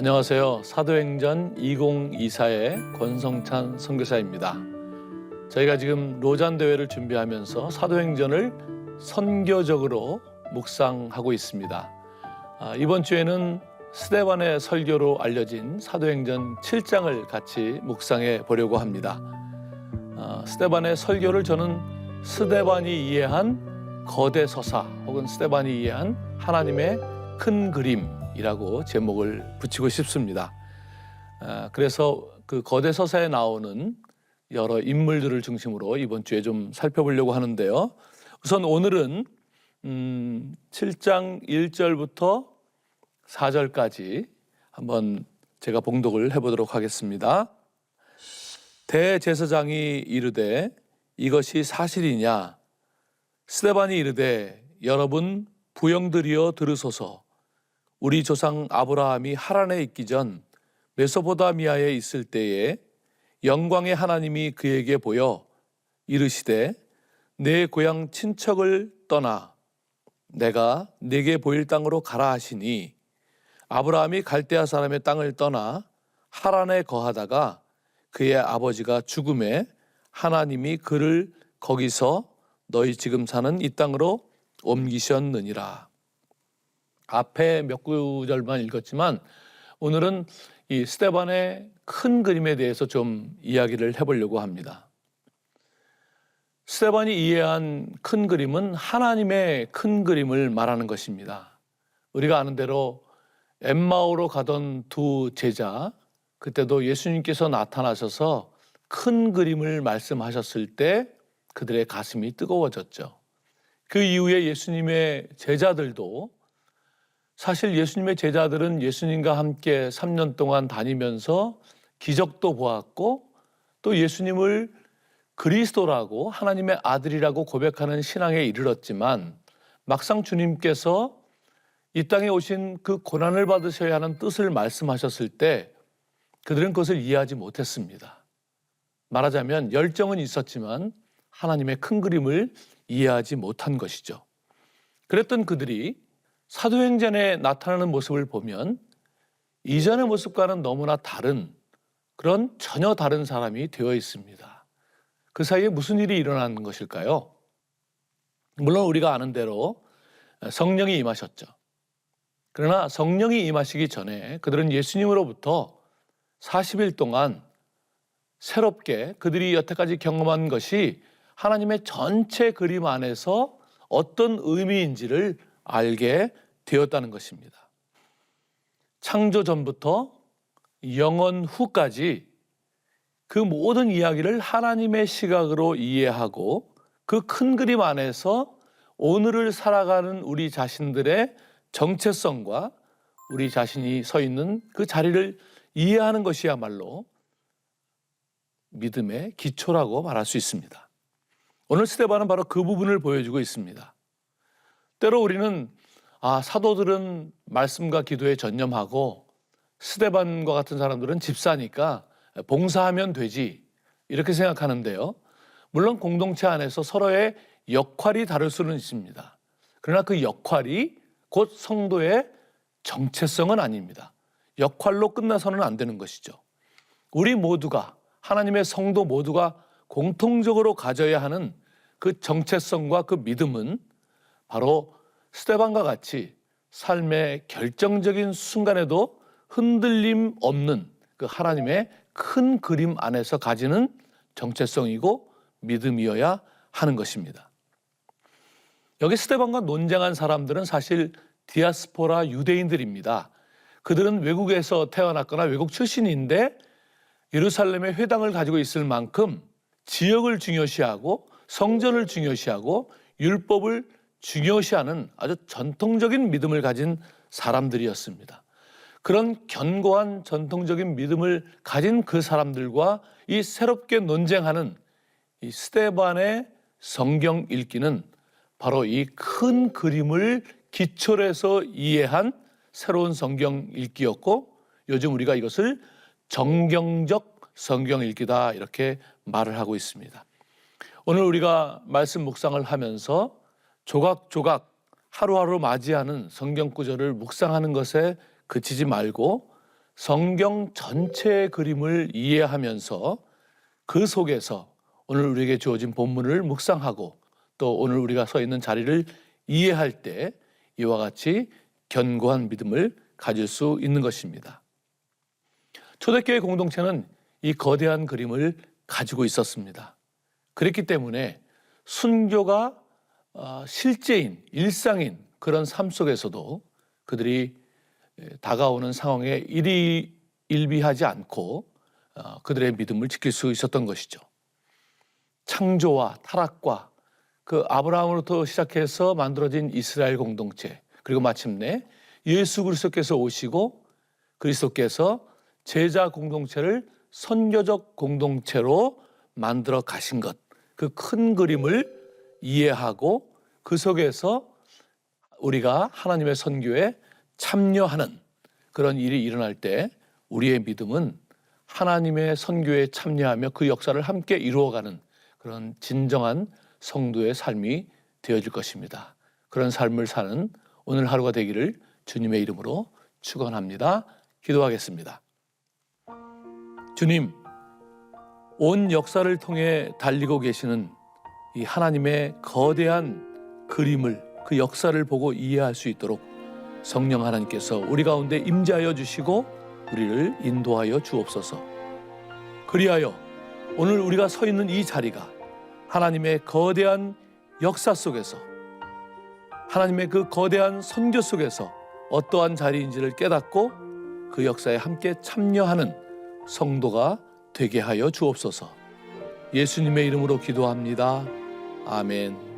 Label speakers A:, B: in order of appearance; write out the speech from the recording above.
A: 안녕하세요. 사도행전 2024의 권성찬 선교사입니다. 저희가 지금 로잔 대회를 준비하면서 사도행전을 선교적으로 묵상하고 있습니다. 이번 주에는 스데반의 설교로 알려진 사도행전 7장을 같이 묵상해 보려고 합니다. 스데반의 설교를 저는 스데반이 이해한 거대 서사 혹은 스데반이 이해한 하나님의 큰 그림이라고 제목을 붙이고 싶습니다. 그래서 그 거대 서사에 나오는 여러 인물들을 중심으로 이번 주에 좀 살펴보려고 하는데요. 우선 오늘은 7장 1절부터 4절까지 한번 제가 봉독을 해보도록 하겠습니다. 대제사장이 이르되 이것이 사실이냐? 스데반이 이르되 여러분 부형들이여 들으소서. 우리 조상 아브라함이 하란에 있기 전 메소포다미아에 있을 때에 영광의 하나님이 그에게 보여 이르시되 내 고향 친척을 떠나 내가 네게 보일 땅으로 가라 하시니 아브라함이 갈대아 사람의 땅을 떠나 하란에 거하다가 그의 아버지가 죽음에 하나님이 그를 거기서 너희 지금 사는 이 땅으로 옮기셨느니라. 앞에 몇 구절만 읽었지만 오늘은 이 스데반의 큰 그림에 대해서 좀 이야기를 해보려고 합니다. 스데반이 이해한 큰 그림은 하나님의 큰 그림을 말하는 것입니다. 우리가 아는 대로 엠마오로 가던 두 제자, 그때도 예수님께서 나타나셔서 큰 그림을 말씀하셨을 때 그들의 가슴이 뜨거워졌죠. 그 이후에 예수님의 제자들도, 사실 예수님의 제자들은 예수님과 함께 3년 동안 다니면서 기적도 보았고 또 예수님을 그리스도라고 하나님의 아들이라고 고백하는 신앙에 이르렀지만 막상 주님께서 이 땅에 오신 그 고난을 받으셔야 하는 뜻을 말씀하셨을 때 그들은 그것을 이해하지 못했습니다. 말하자면 열정은 있었지만 하나님의 큰 그림을 이해하지 못한 것이죠. 그랬던 그들이 사도행전에 나타나는 모습을 보면 이전의 모습과는 너무나 다른, 그런 전혀 다른 사람이 되어 있습니다. 그 사이에 무슨 일이 일어나는 것일까요? 물론 우리가 아는 대로 성령이 임하셨죠. 그러나 성령이 임하시기 전에 그들은 예수님으로부터 40일 동안 새롭게 그들이 여태까지 경험한 것이 하나님의 전체 그림 안에서 어떤 의미인지를 알게 되었다는 것입니다. 창조 전부터 영원 후까지 그 모든 이야기를 하나님의 시각으로 이해하고 그 큰 그림 안에서 오늘을 살아가는 우리 자신들의 정체성과 우리 자신이 서 있는 그 자리를 이해하는 것이야말로 믿음의 기초라고 말할 수 있습니다. 오늘 스데반은 바로 그 부분을 보여주고 있습니다. 때로 우리는 사도들은 말씀과 기도에 전념하고 스데반과 같은 사람들은 집사니까 봉사하면 되지 이렇게 생각하는데요. 물론 공동체 안에서 서로의 역할이 다를 수는 있습니다. 그러나 그 역할이 곧 성도의 정체성은 아닙니다. 역할로 끝나서는 안 되는 것이죠. 우리 모두가, 하나님의 성도 모두가 공통적으로 가져야 하는 그 정체성과 그 믿음은 바로 스데반과 같이 삶의 결정적인 순간에도 흔들림 없는 그 하나님의 큰 그림 안에서 가지는 정체성이고 믿음이어야 하는 것입니다. 여기 스데반과 논쟁한 사람들은 사실 디아스포라 유대인들입니다. 그들은 외국에서 태어났거나 외국 출신인데 예루살렘에 회당을 가지고 있을 만큼 지역을 중요시하고 성전을 중요시하고 율법을 중요시하는 아주 전통적인 믿음을 가진 사람들이었습니다. 그런 견고한 전통적인 믿음을 가진 그 사람들과 이 새롭게 논쟁하는 이 스데반의 성경 읽기는 바로 이 큰 그림을 기초로 해서 이해한 새로운 성경 읽기였고 요즘 우리가 이것을 정경적 성경 읽기다 이렇게 말을 하고 있습니다. 오늘 우리가 말씀 묵상을 하면서 조각조각 하루하루 맞이하는 성경 구절을 묵상하는 것에 그치지 말고 성경 전체의 그림을 이해하면서 그 속에서 오늘 우리에게 주어진 본문을 묵상하고 또 오늘 우리가 서 있는 자리를 이해할 때 이와 같이 견고한 믿음을 가질 수 있는 것입니다. 초대교회 공동체는 이 거대한 그림을 가지고 있었습니다. 그랬기 때문에 순교가 실제인, 일상인 그런 삶 속에서도 그들이 다가오는 상황에 일희일비하지 않고 그들의 믿음을 지킬 수 있었던 것이죠. 창조와 타락과 그 아브라함으로부터 시작해서 만들어진 이스라엘 공동체, 그리고 마침내 예수 그리스도께서 오시고 그리스도께서 제자 공동체를 선교적 공동체로 만들어 가신 것, 그 큰 그림을 이해하고 그 속에서 우리가 하나님의 선교에 참여하는 그런 일이 일어날 때 우리의 믿음은 하나님의 선교에 참여하며 그 역사를 함께 이루어가는 그런 진정한 성도의 삶이 되어질 것입니다. 그런 삶을 사는 오늘 하루가 되기를 주님의 이름으로 축원합니다. 기도하겠습니다. 주님, 온 역사를 통해 달리고 계시는 이 하나님의 거대한 그림을, 그 역사를 보고 이해할 수 있도록 성령 하나님께서 우리 가운데 임재하여 주시고 우리를 인도하여 주옵소서. 그리하여 오늘 우리가 서 있는 이 자리가 하나님의 거대한 역사 속에서, 하나님의 그 거대한 선교 속에서 어떠한 자리인지를 깨닫고 그 역사에 함께 참여하는 성도가 되게 하여 주옵소서. 예수님의 이름으로 기도합니다. 아멘.